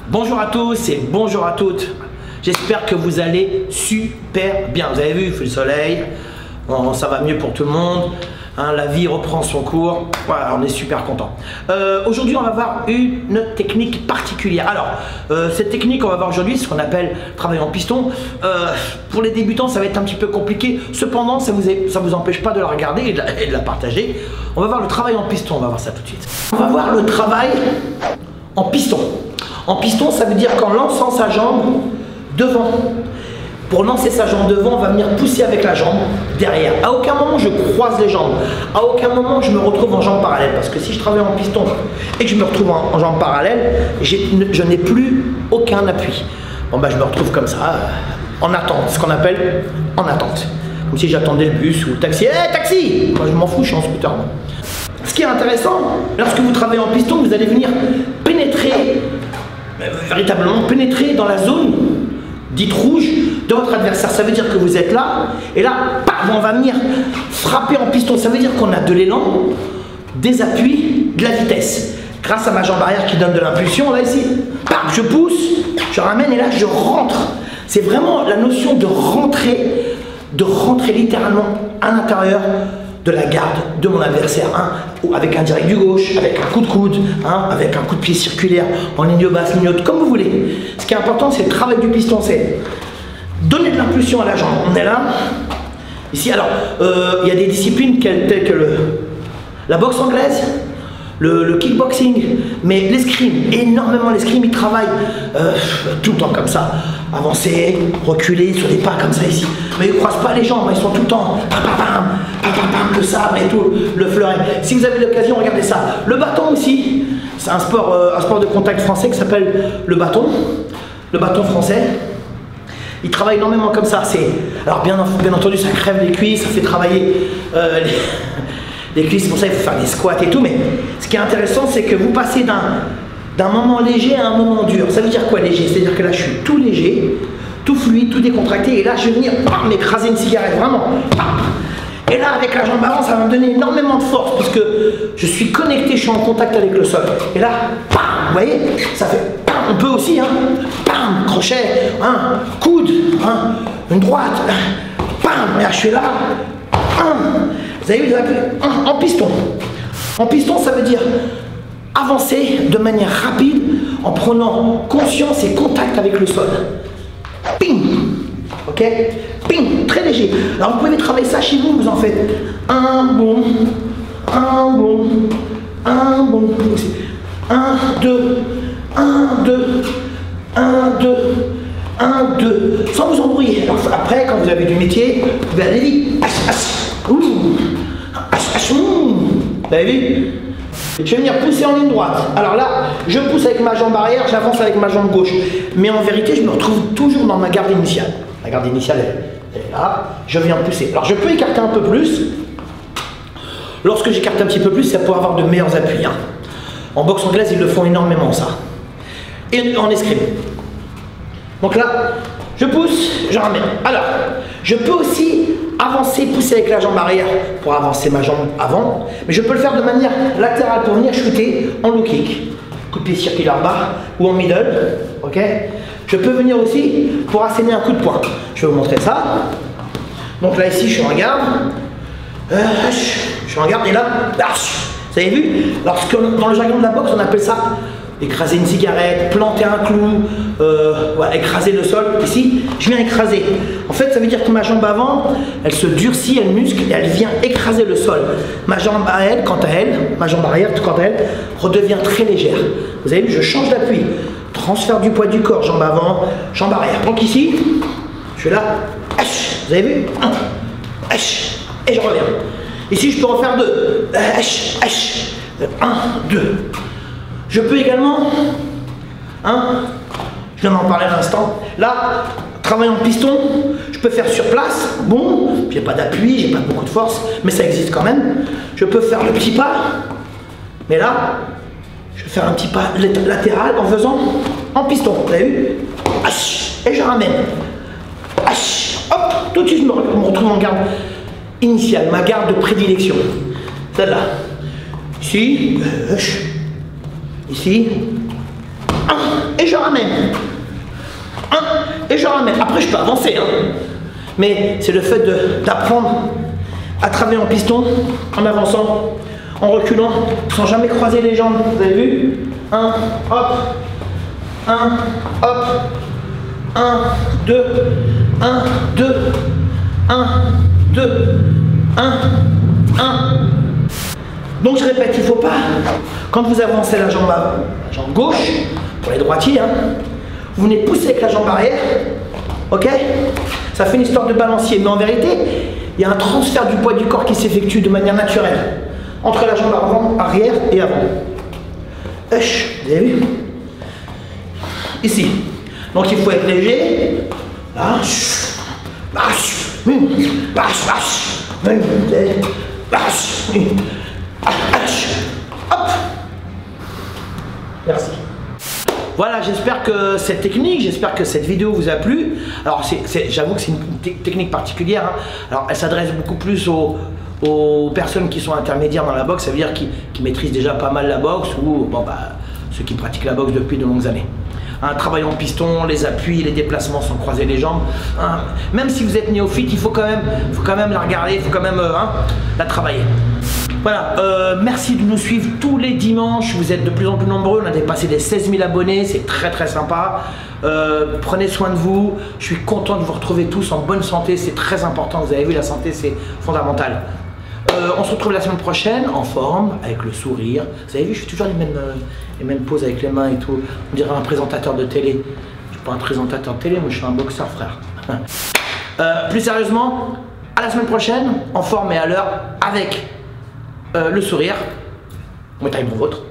Bonjour à tous et bonjour à toutes. J'espère que vous allez super bien. Vous avez vu, il fait le soleil, bon, ça va mieux pour tout le monde. Hein, la vie reprend son cours. Voilà, on est super content. Aujourd'hui, on va voir une technique particulière. Alors, cette technique qu'on va voir aujourd'hui, c'est ce qu'on appelle travail en piston. Pour les débutants, ça va être un petit peu compliqué. Cependant, ça vous empêche pas de la regarder et de la partager. On va voir le travail en piston. On va voir ça tout de suite. On va voir le travail en piston. En piston, ça veut dire qu'en lançant sa jambe devant, pour lancer sa jambe devant, on va venir pousser avec la jambe derrière. À aucun moment je croise les jambes, à aucun moment je me retrouve en jambe parallèle, parce que si je travaille en piston et que je me retrouve en jambe parallèle, je n'ai plus aucun appui. Bon bah je me retrouve comme ça, en attente, ce qu'on appelle en attente. Comme si j'attendais le bus ou le taxi. Hey, taxi! Moi je m'en fous, je suis en scooter. Ce qui est intéressant, lorsque vous travaillez en piston, vous allez venir pénétrer, véritablement pénétrer dans la zone dite rouge de votre adversaire. Ça veut dire que vous êtes là, et là, on va venir frapper en piston. Ça veut dire qu'on a de l'élan, des appuis, de la vitesse. Grâce à ma jambe arrière qui donne de l'impulsion, là ici, je pousse, je ramène et là je rentre. C'est vraiment la notion de rentrer littéralement à l'intérieur de la garde de mon adversaire, hein, ou avec un direct du gauche, avec un coup de coude, hein, avec un coup de pied circulaire, en ligne basse, ligne haute, comme vous voulez. Ce qui est important, c'est le travail du piston, c'est donner de l'impulsion à la jambe. On est là, ici, alors, il y a des disciplines telles que la boxe anglaise, le kickboxing, mais l'escrime, énormément l'escrime, ils travaillent tout le temps comme ça, avancer, reculer sur des pas comme ça ici, mais ils ne croisent pas les jambes, ils sont tout le temps le sabre et tout, le fleuret. Si vous avez l'occasion, regardez ça. Le bâton aussi, c'est un sport de contact français qui s'appelle le bâton français. Ils travaillent énormément comme ça. Alors bien entendu, ça crève les cuisses, ça fait travailler les cuisses, c'est pour ça qu'il faut faire des squats et tout, mais ce qui est intéressant, c'est que vous passez d'un moment léger à un moment dur. Ça veut dire quoi léger? C'est-à-dire que là, je suis tout léger, tout fluide, tout décontracté, et là, je vais venir m'écraser une cigarette, vraiment. Et là, avec la jambe avant, ça va me donner énormément de force, puisque je suis connecté, je suis en contact avec le sol. Et là, vous voyez, ça fait, on peut aussi, hein, crochet, hein, coude, hein, une droite, et là, je suis là, vous avez vu, en piston. En piston, ça veut dire avancer de manière rapide en prenant conscience et contact avec le sol. Ping! Ok? Ping! Très léger. Alors vous pouvez travailler ça chez vous, vous en faites un bon, 1, 2, 1, 2, sans vous embrouiller. Alors après, quand vous avez du métier, vous pouvez aller vite. Vous avez vu? Je vais venir pousser en ligne droite. Alors là, je pousse avec ma jambe arrière, j'avance avec ma jambe gauche. Mais en vérité, je me retrouve toujours dans ma garde initiale. La garde initiale, elle est là. Je viens pousser. Alors je peux écarter un peu plus. Lorsque j'écarte un petit peu plus, c'est pour avoir de meilleurs appuis. Hein. En boxe anglaise, ils le font énormément, ça. Et en escrime. Donc là, je pousse, je ramène. Alors, je peux aussi avancer, pousser avec la jambe arrière pour avancer ma jambe avant, mais je peux le faire de manière latérale pour venir shooter en low kick, coup de pied circulaire bas ou en middle, ok. Je peux venir aussi pour asséner un coup de poing. Je vais vous montrer ça. Donc là ici je suis en garde, et là, vous avez vu, dans le jargon de la boxe on appelle ça écraser une cigarette, planter un clou, voilà, écraser le sol. Ici, je viens écraser. En fait, ça veut dire que ma jambe avant, elle se durcit, elle muscle et elle vient écraser le sol. Ma jambe à elle, quant à elle, ma jambe arrière, quant à elle, redevient très légère. Vous avez vu, je change d'appui. Transfert du poids du corps, jambe avant, jambe arrière. Donc ici, je suis là, vous avez vu, et je reviens. Ici, je peux refaire 2, 1, 2. Je peux également, je viens d'en parler à l'instant, là, travailler en piston, je peux faire sur place, bon, j'ai pas d'appui, j'ai pas beaucoup de force, mais ça existe quand même. Je peux faire le petit pas, mais là, je vais faire un petit pas latéral en faisant en piston, vous avez vu? Et je ramène. Hop, tout de suite je me retrouve en garde initiale, ma garde de prédilection. Celle-là. Ici. Ici. Et je ramène. Et je ramène. Après, je peux avancer. Mais c'est le fait d'apprendre à travailler en piston, en avançant, en reculant, sans jamais croiser les jambes. Vous avez vu? 1, hop. 1, hop. 1, 2. 1, 2. 1, 2. 1, 1. Donc je répète, il ne faut pas, quand vous avancez la jambe gauche, pour les droitiers, vous venez pousser avec la jambe arrière, ok? Ça fait une histoire de balancier, mais en vérité, il y a un transfert du poids du corps qui s'effectue de manière naturelle, entre la jambe arrière et avant. Vous avez vu? Ici. Donc il faut être léger. Là. Hop. Merci. Voilà, j'espère que cette technique, j'espère que cette vidéo vous a plu. Alors j'avoue que c'est une technique particulière. Alors elle s'adresse beaucoup plus aux personnes qui sont intermédiaires dans la boxe, ça veut dire qui maîtrisent déjà pas mal la boxe ou ceux qui pratiquent la boxe depuis de longues années. Un travail en piston, les appuis, les déplacements sans croiser les jambes. Même si vous êtes néophyte, il faut quand même la regarder, il faut quand même la travailler. Voilà, merci de nous suivre tous les dimanches, vous êtes de plus en plus nombreux, on a dépassé les 16 000 abonnés, c'est très sympa. Prenez soin de vous, je suis content de vous retrouver tous en bonne santé, c'est très important, vous avez vu, la santé c'est fondamental. On se retrouve la semaine prochaine, en forme, avec le sourire. Vous avez vu, je fais toujours les mêmes poses avec les mains et tout. On dirait un présentateur de télé. Je suis pas un présentateur de télé, moi je suis un boxeur, frère. Plus sérieusement, à la semaine prochaine, en forme et à l'heure, avec le sourire. Moi, taille pour votre.